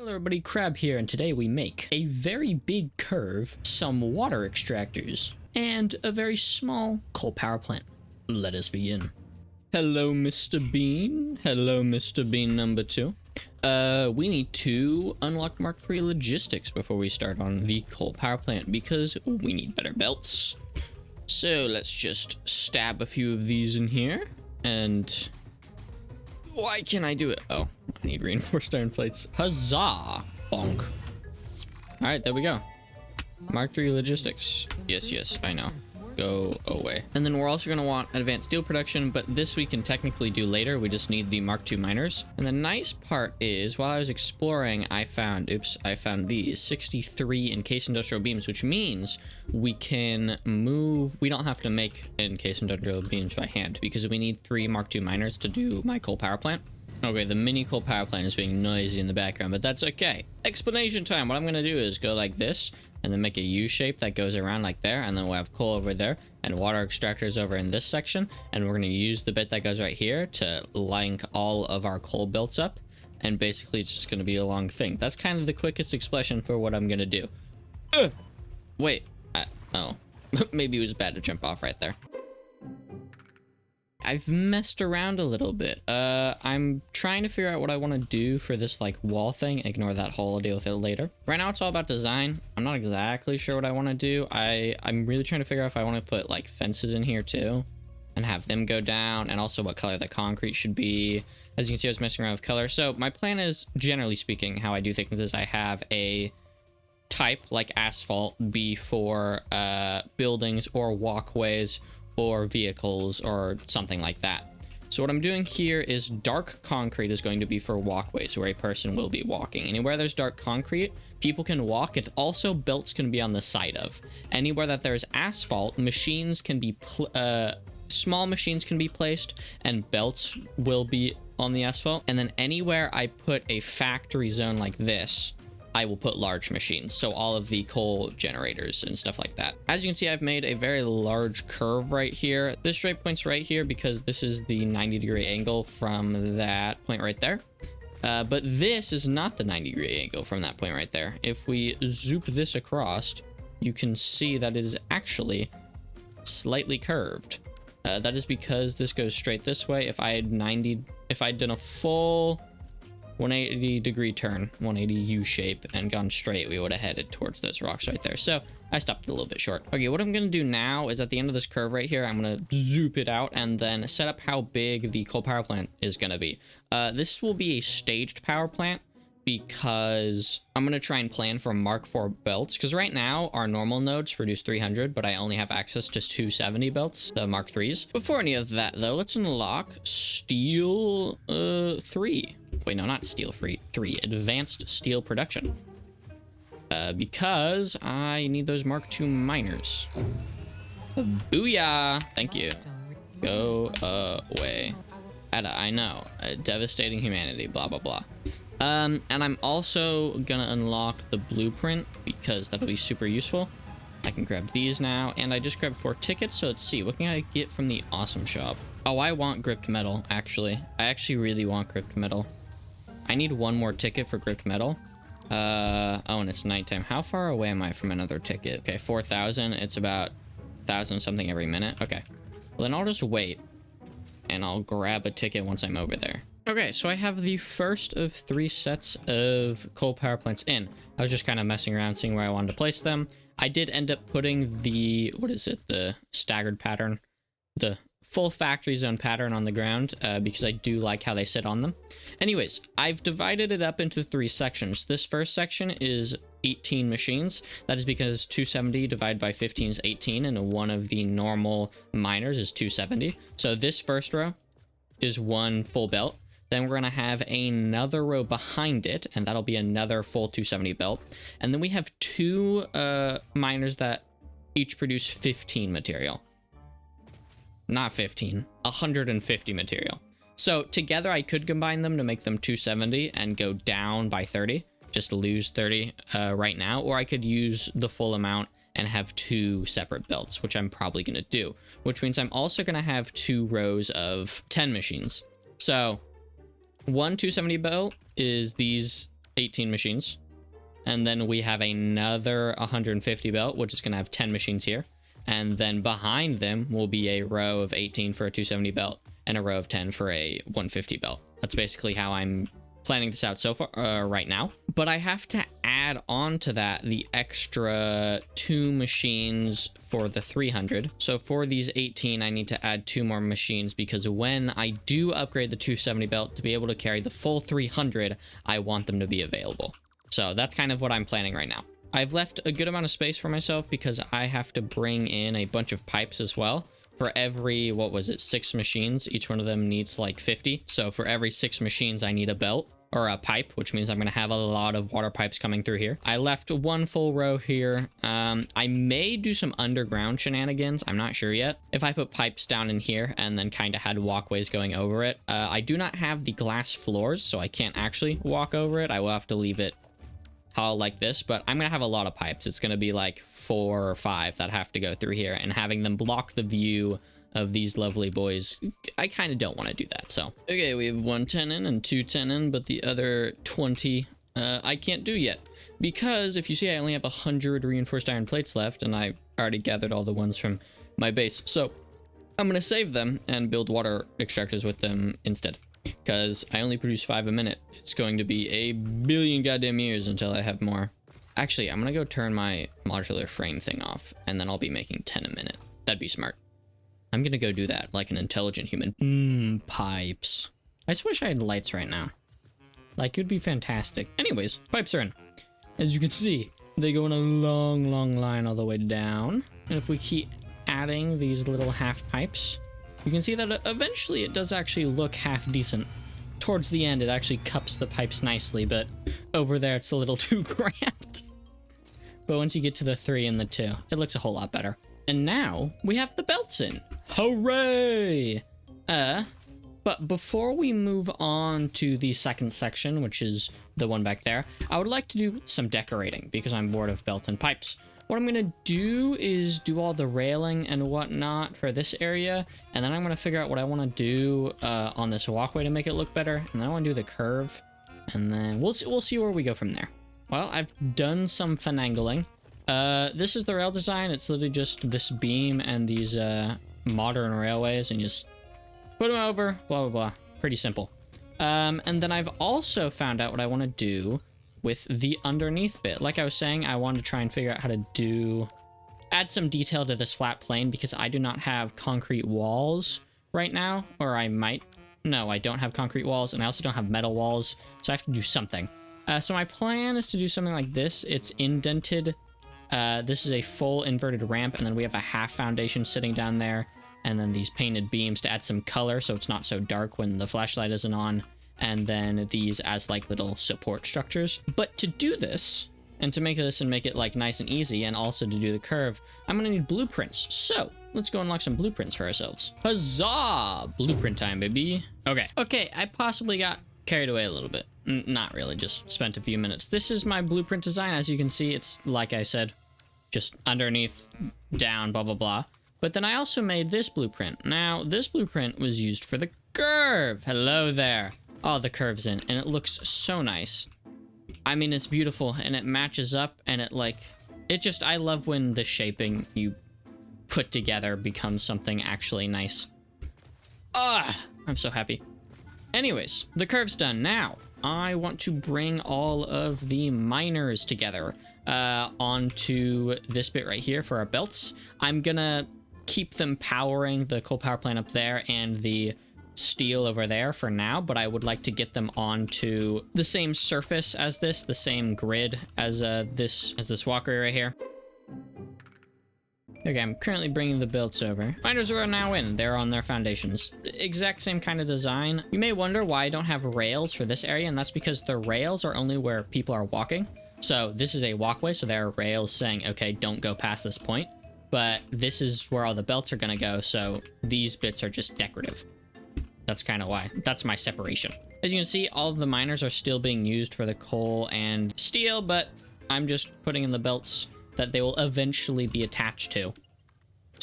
Hello everybody, Crab here, and today we make a very big curve, some water extractors, and a very small coal power plant. Let us begin. Hello Mr. Bean. Hello Mr. Bean number 2. We need to unlock Mark III logistics before we start on the coal power plant because we need better belts. So let's just stab a few of these in here, and why can't I do it? Oh, I need reinforced iron plates. Huzzah! Bonk. Alright, there we go. Mark III logistics. Yes, I know. Go away. And then we're also going to want advanced steel production, but this we can technically do later. We just need the Mark II miners. And the nice part is, while I was exploring, I found these 63 encased industrial beams, which means we can move. We don't have to make encased industrial beams by hand because we need 3 Mark II miners to do my coal power plant. Okay, the mini coal power plant is being noisy in the background, but that's okay. Explanation time. What I'm going to do is go like this, and then make a U shape that goes around like there, and then we'll have coal over there, and water extractors over in this section, and we're going to use the bit that goes right here to link all of our coal belts up, and basically it's just going to be a long thing. That's kind of the quickest expression for what I'm going to do. Wait. Oh. Maybe it was bad to jump off right there. I've messed around a little bit. I'm trying to figure out what I want to do for this like wall thing. Ignore that hole, I'll deal with it later. Right now it's all about design. I'm not exactly sure what I want to do. I'm really trying to figure out if I want to put like fences in here too and have them go down, and also what color the concrete should be. As you can see, I was messing around with color. So my plan is, generally speaking, how I do things is I have a type like asphalt be for buildings or walkways or vehicles or something like that. So what I'm doing here is dark concrete is going to be for walkways where a person will be walking. Anywhere there's dark concrete, people can walk. It also belts can be on the side of. Anywhere that there's asphalt, machines can be small machines can be placed and belts will be on the asphalt. And then anywhere I put a factory zone like this, I will put large machines, so all of the coal generators and stuff like that. As you can see, I've made a very large curve right here. This straight point's right here because this is the 90-degree angle from that point right there. But this is not the 90-degree angle from that point right there. If we zoop this across, you can see that it is actually slightly curved. That is because this goes straight this way. If I'd done a full 180-degree turn, 180 U shape, and gone straight, we would have headed towards those rocks right there. So I stopped it a little bit short. Okay, what I'm going to do now is at the end of this curve right here, I'm going to zoop it out and then set up how big the coal power plant is going to be. This will be a staged power plant because I'm going to try and plan for Mark IV belts, because right now our normal nodes produce 300, but I only have access to 270 belts, the Mark IIIs. Before any of that though, let's unlock steel 3. Wait, no, not steel 3, advanced steel production. Because I need those Mark II miners. Booyah! Thank you. Go away. I know. Devastating humanity, blah, blah, blah. And I'm also gonna unlock the blueprint because that'll be super useful. I can grab these now, and I just grabbed 4 tickets, so let's see, what can I get from the awesome shop? Oh, I want gripped metal, actually. I actually really want gripped metal. I need 1 more ticket for gripped metal. Oh, and it's nighttime. How far away am I from another ticket? Okay, 4,000. It's about 1,000 something every minute. Okay. Well, then I'll just wait, and I'll grab a ticket once I'm over there. Okay, so I have the first of 3 sets of coal power plants in. I was just kind of messing around, seeing where I wanted to place them. I did end up putting the, the staggered pattern, the full factory zone pattern on the ground because I do like how they sit on them. Anyways, I've divided it up into 3 sections. This first section is 18 machines. That is because 270 divided by 15 is 18, and one of the normal miners is 270. So this first row is 1 full belt. Then we're going to have another row behind it, and that'll be another full 270 belt. And then we have 2 miners that each produce 15 material. Not 15, 150 material. So together I could combine them to make them 270 and go down by 30, just lose 30 right now, or I could use the full amount and have 2 separate belts, which I'm probably going to do, which means I'm also going to have 2 rows of 10 machines. So one 270 belt is these 18 machines. And then we have another 150 belt, which is going to have 10 machines here. And then behind them will be a row of 18 for a 270 belt and a row of 10 for a 150 belt. That's basically how I'm planning this out so far right now. But I have to add on to that the extra 2 machines for the 300. So for these 18, I need to add 2 more machines because when I do upgrade the 270 belt to be able to carry the full 300, I want them to be available. So that's kind of what I'm planning right now. I've left a good amount of space for myself because I have to bring in a bunch of pipes as well. For every, what was it, 6 machines, each one of them needs like 50. So for every 6 machines, I need a belt or a pipe, which means I'm going to have a lot of water pipes coming through here. I left 1 full row here. I may do some underground shenanigans. I'm not sure yet. If I put pipes down in here and then kind of had walkways going over it. I do not have the glass floors, so I can't actually walk over it. I will have to leave it hollow like this, but I'm gonna have a lot of pipes. It's gonna be like 4 or 5 that have to go through here, and having them block the view of these lovely boys, I kind of don't want to do that. So okay, we have 1 tenon and 2 tenon, but the other 20 I can't do yet because if you see, I only have 100 reinforced iron plates left, and I already gathered all the ones from my base, so I'm gonna save them and build water extractors with them instead. Because I only produce 5 a minute. It's going to be a billion goddamn years until I have more. Actually, I'm going to go turn my modular frame thing off, and then I'll be making 10 a minute. That'd be smart. I'm going to go do that like an intelligent human. Pipes. I just wish I had lights right now. Like, it would be fantastic. Anyways, pipes are in. As you can see, they go in a long, long line all the way down. And if we keep adding these little half pipes, you can see that eventually it does actually look half decent. Towards the end, it actually cups the pipes nicely, but over there, it's a little too cramped. But once you get to the 3 and the 2, it looks a whole lot better. And now we have the belts in. Hooray! But before we move on to the second section, which is the one back there, I would like to do some decorating because I'm bored of belts and pipes. What I'm going to do is do all the railing and whatnot for this area, and then I'm going to figure out what I want to do on this walkway to make it look better, and then I want to do the curve, and then we'll see where we go from there. Well, I've done some finagling. This is the rail design. It's literally just this beam and these modern railways, and just put them over, blah, blah, blah. Pretty simple. And then I've also found out what I want to do with the underneath bit. Like I was saying, I wanted to try and figure out how to add some detail to this flat plane because I do not have concrete walls right now, or I might. No, I don't have concrete walls, and I also don't have metal walls, so I have to do something. So my plan is to do something like this. It's indented. This is a full inverted ramp, and then we have a half foundation sitting down there, and then these painted beams to add some color so it's not so dark when the flashlight isn't on. And then these as like little support structures. But to do this, and to make this and make it like nice and easy, and also to do the curve, I'm gonna need blueprints. So let's go unlock some blueprints for ourselves. Huzzah! Blueprint time, baby. Okay, I possibly got carried away a little bit. Not really, just spent a few minutes. This is my blueprint design. As you can see, it's, like I said, just underneath, down, blah, blah, blah. But then I also made this blueprint. Now, this blueprint was used for the curve. Hello there. Oh, the curve's in, and it looks so nice. I mean, it's beautiful, and it matches up, and I love when the shaping you put together becomes something actually nice. I'm so happy. Anyways, the curve's done. Now, I want to bring all of the miners together onto this bit right here for our belts. I'm gonna keep them powering the coal power plant up there and the steel over there for now, but I would like to get them onto the same surface as this, the same grid as this walkway right here. Okay, I'm currently bringing the belts over. Miners are now in. They're on their foundations. Exact same kind of design. You may wonder why I don't have rails for this area, and that's because the rails are only where people are walking. So this is a walkway, so there are rails saying, okay, don't go past this point. But this is where all the belts are gonna go, so these bits are just decorative. That's kind of why. That's my separation. As you can see, all of the miners are still being used for the coal and steel, but I'm just putting in the belts that they will eventually be attached to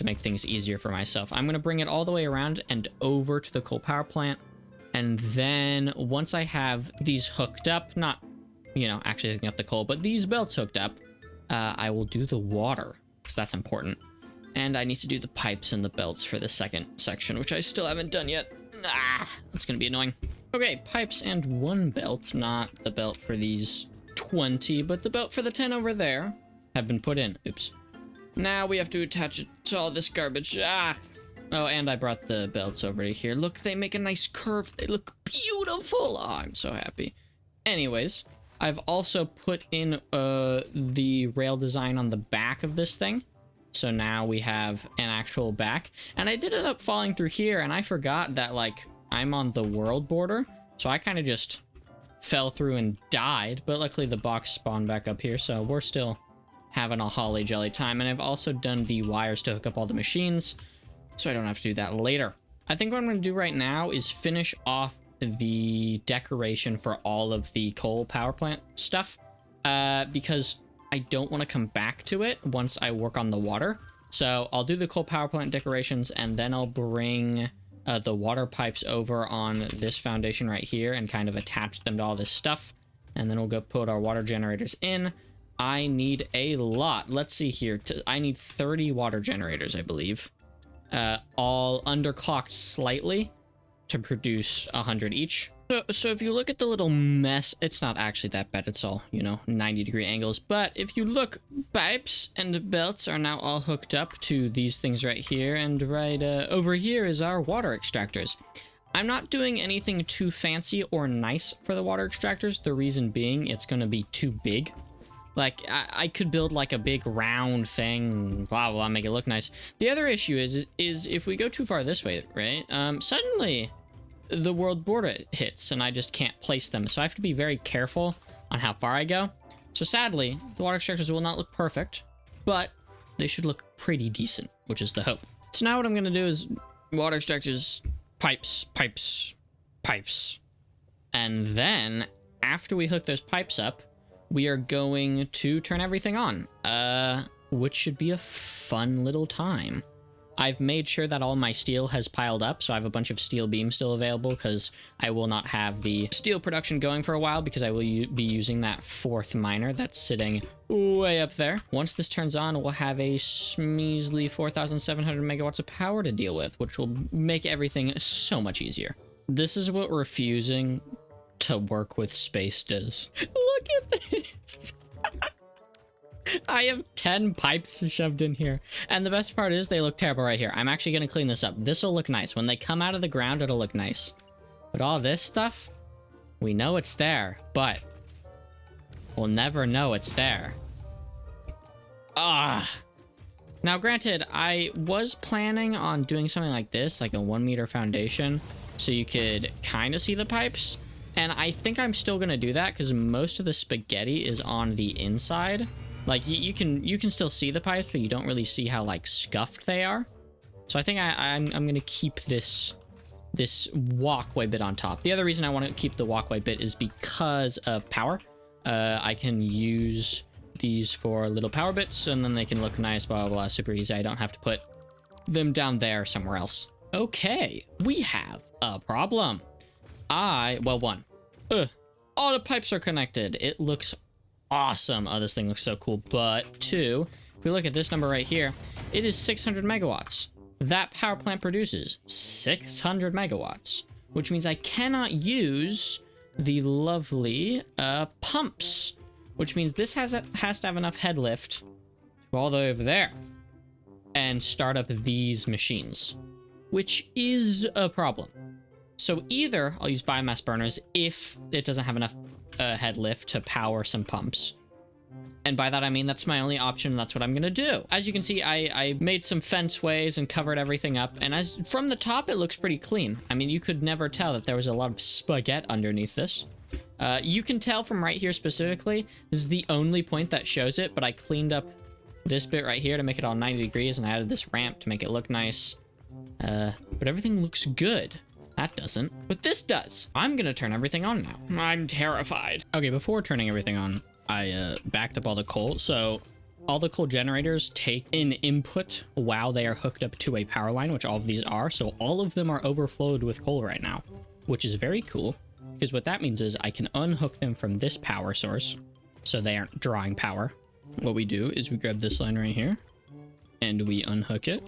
make things easier for myself. I'm going to bring it all the way around and over to the coal power plant. And then once I have these hooked up, not you know, actually hooking up the coal, but these belts hooked up, I will do the water, because that's important. And I need to do the pipes and the belts for the second section, which I still haven't done yet. That's gonna be annoying. Okay, pipes and one belt, not the belt for these 20, but the belt for the 10 over there, have been put in. Oops. Now we have to attach it to all this garbage. Oh, and I brought the belts over to here. Look, they make a nice curve. They look beautiful. Oh, I'm so happy. Anyways, I've also put in the rail design on the back of this thing. So now we have an actual back. And I did end up falling through here, and I forgot that, like, I'm on the world border. So I kind of just fell through and died. But luckily the box spawned back up here, so we're still having a holly jolly time. And I've also done the wires to hook up all the machines, so I don't have to do that later. I think what I'm going to do right now is finish off the decoration for all of the coal power plant stuff, because I don't want to come back to it once I work on the water. So I'll do the coal power plant decorations, and then I'll bring the water pipes over on this foundation right here and kind of attach them to all this stuff. And then we'll go put our water generators in. I need a lot. Let's see here. I need 30 water generators, I believe. All underclocked slightly to produce 100 each. So if you look at the little mess, it's not actually that bad. It's all, you know, 90-degree angles. But if you look, pipes and belts are now all hooked up to these things right here. And right over here is our water extractors. I'm not doing anything too fancy or nice for the water extractors. The reason being, it's going to be too big. Like, I could build like a big round thing, blah, blah, make it look nice. The other issue is if we go too far this way, right? Suddenly the world border hits and I just can't place them. So I have to be very careful on how far I go. So sadly, the water extractors will not look perfect, but they should look pretty decent, which is the hope. So now what I'm going to do is water extractors, pipes, pipes, pipes. And then after we hook those pipes up, we are going to turn everything on, which should be a fun little time. I've made sure that all my steel has piled up, so I have a bunch of steel beams still available, because I will not have the steel production going for a while, because I will be using that 4th miner that's sitting way up there. Once this turns on, we'll have a measly 4,700 megawatts of power to deal with, which will make everything so much easier. This is what refusing to work with space does. Look at this. I have 10 pipes shoved in here, and the best part is they look terrible right here. I'm actually going to clean this up. This will look nice when they come out of the ground. It'll look nice, but all this stuff, we know it's there, but we'll never know it's there. Now granted, I was planning on doing something like this, like a 1-meter foundation, so you could kind of see the pipes. And I think I'm still going to do that because most of the spaghetti is on the inside. Like, you can still see the pipes, but you don't really see how, like, scuffed they are. So I think I'm going to keep this walkway bit on top. The other reason I want to keep the walkway bit is because of power. I can use these for little power bits, and then they can look nice, blah, blah, blah, super easy. I don't have to put them down there somewhere else. Okay, we have a problem. Well, one. All the pipes are connected. It looks awesome. Oh, this thing looks so cool. But 2, if we look at this number right here, it is 600 megawatts. That power plant produces 600 megawatts, which means I cannot use the lovely pumps, which means this has to have enough head lift to go all the way over there and start up these machines, which is a problem. So either I'll use biomass burners if it doesn't have enough head lift to power some pumps. And by that, I mean, that's my only option. That's what I'm going to do. As you can see, I made some fence ways and covered everything up. And as from the top, it looks pretty clean. I mean, you could never tell that there was a lot of spaghetti underneath this. You can tell from right here specifically. This is the only point that shows it, but I cleaned up this bit right here to make it all 90 degrees, and I added this ramp to make it look nice. But everything looks good. That doesn't, but this does. I'm gonna turn everything on now. I'm terrified. Okay, before turning everything on, I backed up all the coal. So all the coal generators take in input while they are hooked up to a power line, which all of these are. So all of them are overflowed with coal right now, which is very cool. Because what that means is I can unhook them from this power source, so they aren't drawing power. What we do is we grab this line right here, and we unhook it,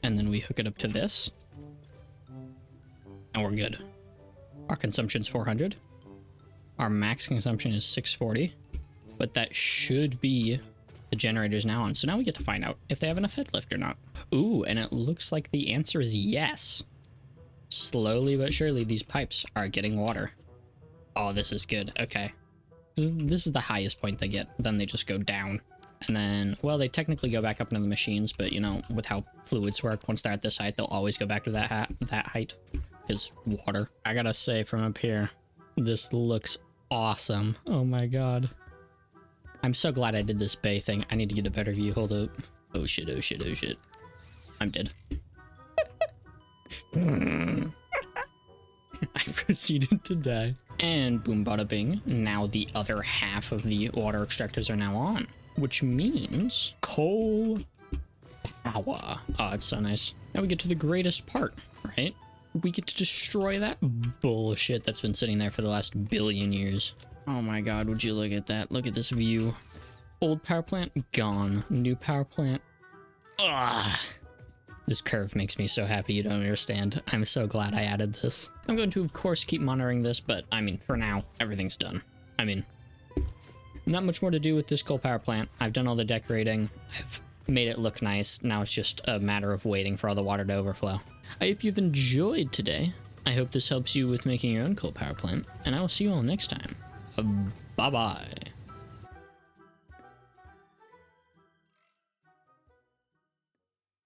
and then we hook it up to this, and we're good. Our consumption's 400. Our max consumption is 640, but that should be the generators now on. So now we get to find out if they have enough head lift or not. Ooh, and it looks like the answer is yes. Slowly but surely, these pipes are getting water. Oh, this is good. Okay. This is the highest point they get. Then they just go down. And then, well, they technically go back up into the machines, but you know, with how fluids work, once they're at this height, they'll always go back to that height. Is water. I gotta say, from up here, this looks awesome. Oh my god. I'm so glad I did this bay thing. I need to get a better view. Hold up. Oh shit, oh shit, oh shit. I'm dead. I proceeded to die. And boom bada bing. Now the other half of the water extractors are now on. Which means coal power. Oh, it's so nice. Now we get to the greatest part, right? We get to destroy that bullshit that's been sitting there for the last billion years. Oh my god, would you look at that? Look at this view. Old power plant, gone. New power plant. Ugh. This curve makes me so happy you don't understand. I'm so glad I added this. I'm going to, of course, keep monitoring this, but, I mean, for now, everything's done. I mean, not much more to do with this coal power plant. I've done all the decorating. I've made it look nice. Now it's just a matter of waiting for all the water to overflow. I hope you've enjoyed today. I hope this helps you with making your own coal power plant, and I will see you all next time. Bye-bye.